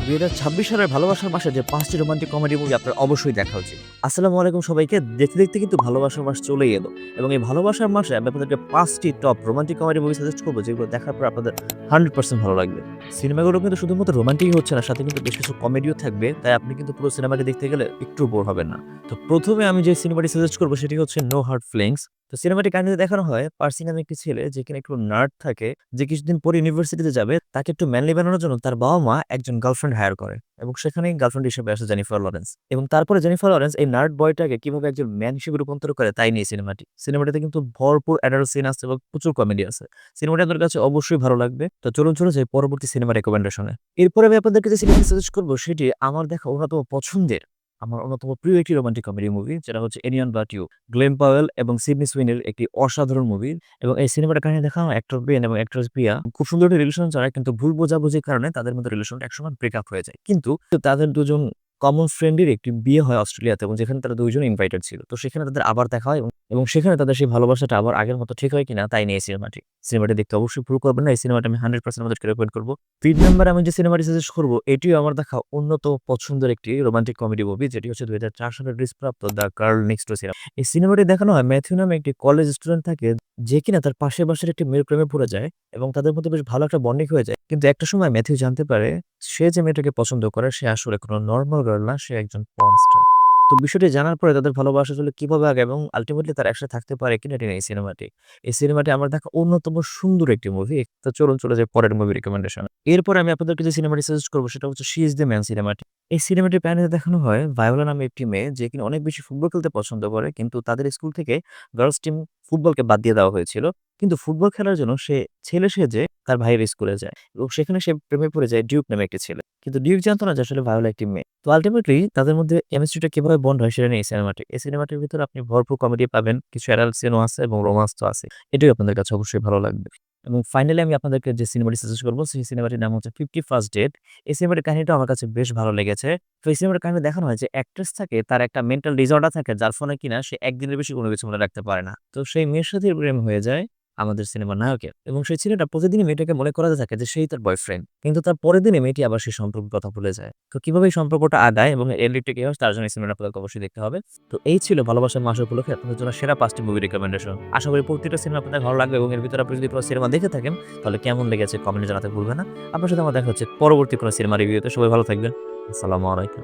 2026 সালের ভালোবাসার মাসে যে ৫ টি রোমান্টিক কমেডি মুভি আপনার অবশ্যই দেখা উচিত। আসসালামু আলাইকুম সবাইকে। দেখতে কিন্তু ভালোবাসার মাস চলেই এলো এবং এই ভালোবাসার মাসে আমি আপনাদেরকে ৫ টি top romantic comedy movie suggest করব যেগুলো দেখার পর আপনাদের 100% ভালো লাগবে। সিনেমাগুলো কিন্তু শুধুমাত্র রোমান্টিকই হচ্ছে না, সাথে কিন্তু বেশ কিছু কমেডিও থাকবে। তাই আপনি কিন্তু পুরো সিনেমাটি দেখতে গেলে একটু বোর হবেন না। তো ১ম এ আমি যে সিনেমাটি সাজেস্ট করব সেটি হচ্ছে 'নো হার্ড ফিলিংস'। তো সিনেমাটির কাহিনীতে দেখানো হয় পার্সি নামে একটি ছেলে যে কিনা একটু নার্ড থাকে, যে কিছুদিন পরে ইউনিভার্সিটিতে যাবে। তাকে একটু ম্যানলি বানানোর জন্য তার বাবা-মা একজন গার্লফ্রেন্ড হায়ার করে এবং সেখানেই গার্লফ্রেন্ড হিসেবে আসে জেনিফার লরেন্স। এবং তারপরে জেনিফার লরেন্স এই নার্ড বয়টাকে কিভাবে একজন ম্যান হিসেবে রূপান্তর করে তাই নিয়ে সিনেমাটি। সিনেমাটিতে কিন্তু ভরপুর অ্যাডাল্ট সিন আছে এবং প্রচুর কমেডি আছে। সিনেমাটি আপনার কাছে অবশ্যই ভালো লাগবে। তো চলুন চলে যাই পরবর্তী সিনেমা রেকমেন্ডেশনে। এরপরে আমি আপনাদেরকে যে সিনেমাটি সাজেস্ট করব সেটি আমার দেখা অন্যতম পছন্দের, আমার অন্যতম প্রিয় একটি রোমান্টিক কমেডি মুভি, যেটা হচ্ছে 'Anyone But You'. Glen Powell এবং সিডনি সুইনের একটি অসাধারণ মুভি এবং এই সিনেমাটার কাহিনী দেখানো হয় অ্যাক্টর বেন এবং অ্যাক্ট্রেস প্রিয়া খুব সুন্দর একটা রিলেশন চালায়, কিন্তু ভুল বোঝাবুঝির কারণে তাদের মধ্যে রিলেশনটা একসময় ব্রেকআপ হয়ে যায়। কিন্তু তাদের দুজন কমন ফ্রেন্ডের একটি বিয়ে হয় অস্ট্রেলিয়াতে এবং যেখানে তারা ২ জন ইনভাইটেড ছিল। তো সেখানে তাদের আবার দেখা হয় এবং সেখানে তাদের সেই ভালোবাসাটা আবার আগের মতো ঠিক হয় কিনা তাই নিয়ে এই সিনেমাটি। সিনেমাটি দেখতে অবশ্যই ভুল করবেন না। এই সিনেমাটা আমি 100% আপনাদেরকে রেকমেন্ড করব। ৩ নাম্বারে আমি যে সিনেমাটি সাজেস্ট করব এটিও আমার দেখা অন্যতম পছন্দের একটি রোমান্টিক কমেডি মুভি, যেটি হচ্ছে ২০০৪ সালে রিলিজপ্রাপ্ত 'দ্য গার্ল নেক্সট ডোর' সিনেমা। এই সিনেমাটি দেখানো হয় ম্যাথিউ নামে একটি কলেজ স্টুডেন্ট থাকে, যে কিনা তার পাশের বাসার একটি মেয়ের প্রেমে পড়ে যায় এবং তাদের মধ্যে বেশ ভালো একটা বন্ডিং হয়ে যায়। কিন্তু একটা সময় ম্যাথিউ জানতে পারে সে যে মেয়েটাকে পছন্দ করে সে আসলে কোনো নরমাল গার্ল না, সে একজন পর্ন স্টার। তো বিষয়টি জানার পরে তাদের ভালোবাসা আসলে কিভাবে আগায় এবং আল্টিমেটলি তারা একসাথে থাকতে পারে কিনা এটা নিয়ে এই সিনেমাটি। এই সিনেমাটি আমার দেখা অন্যতম সুন্দর একটি মুভি। তো চলুন চলে যাই পরের মুভি রিকমেন্ডেশন। এরপরে আমি আপনাদেরকে যে সিনেমাটি সাজেস্ট করব সেটা হচ্ছে 'শি ইজ দ্য ম্যান' সিনেমাটি। এই সিনেমাটির কাহিনীতে দেখানো হয় ভায়োলা নামে একটি মেয়ে যে কিনা অনেক বেশি ফুটবল খেলতে পছন্দ করে, কিন্তু তাদের স্কুল থেকে গার্লস টিম ফুটবলকে বাদ দিয়ে দেওয়া হয়েছিল। কিন্তু ফুটবল খেলার জন্য সে ছেলে সেজে তার ভাইয়ের স্কুলে যায় এবং সেখানে সে প্রেমে পড়ে যায় ডিউক নামে একটি ছেলে। কিন্তু ডিউক জানতো না যে আসলে ভায়োলা একটি মেয়ে। তো আল্টিমেটলি তাদের মধ্যে কেমিস্ট্রিটা কিভাবে বন্ড হয় সেটা নিয়ে এই সিনেমাটি। এই সিনেমাটির ভিতরে আপনি ভরপুর কমেডি পাবেন, কিছু অ্যাডাল্ট সিনও আছে এবং রোমান্স তো আছে। এটাই আপনাদের কাছে অবশ্যই ভালো লাগবে। এবং ফাইনালি আমি আপনাদেরকে যে সিনেমাটি সাজেস্ট করব সেই সিনেমাটির নাম হচ্ছে 50 ফার্স্ট ডেট। এই সিনেমাটির কাহিনীটা আমার কাছে বেশ ভালো লেগেছে। তো এই সিনেমার কাহিনী দেখানো হয় যে অ্যাক্ট্রেস থাকে, তার একটা মেন্টাল ডিসঅর্ডার থাকে যার ফলে কিনা সে একদিনের বেশি কোনো কিছু মনে রাখতে পারে না। তো সেই মেয়ের সাথে প্রেম হয়ে যায় আমাদের সিনেমার নায়কের এবং সেই ছেলেটা প্রতিদিনই মেয়েটাকে মনে করাতে থাকে যে সেই তার বয়ফ্রেন্ড। কিন্তু তার পরের দিনে মেয়েটি আবার সেই সম্পর্কের কথা ভুলে যায়। তো কিভাবে এই সম্পর্কটা আগায় এবং এন্ডিংটা কি হয় তার জন্য এই সিনেমাটা আপনাদেরকে অবশ্যই দেখতে হবে। তো এই ছিল ভালোবাসার মাস উপলক্ষে আপনাদের জন্য সেরা ৫ টি মুভি রিকমেন্ডেশন। আশা করি প্রত্যেকটা সিনেমা আপনাদের ভালো লাগবে এবং এর ভিতরে আপনি যদি পুরো সিনেমা দেখে থাকেন তাহলে কেমন লেগেছে কমেন্টে জানাতে ভুলবেন না। আপনার সাথে আমার দেখা হচ্ছে পরবর্তী কোনো সিনেমা রিভিউতে। সবাই ভালো থাকবেন। আসসালামু আলাইকুম।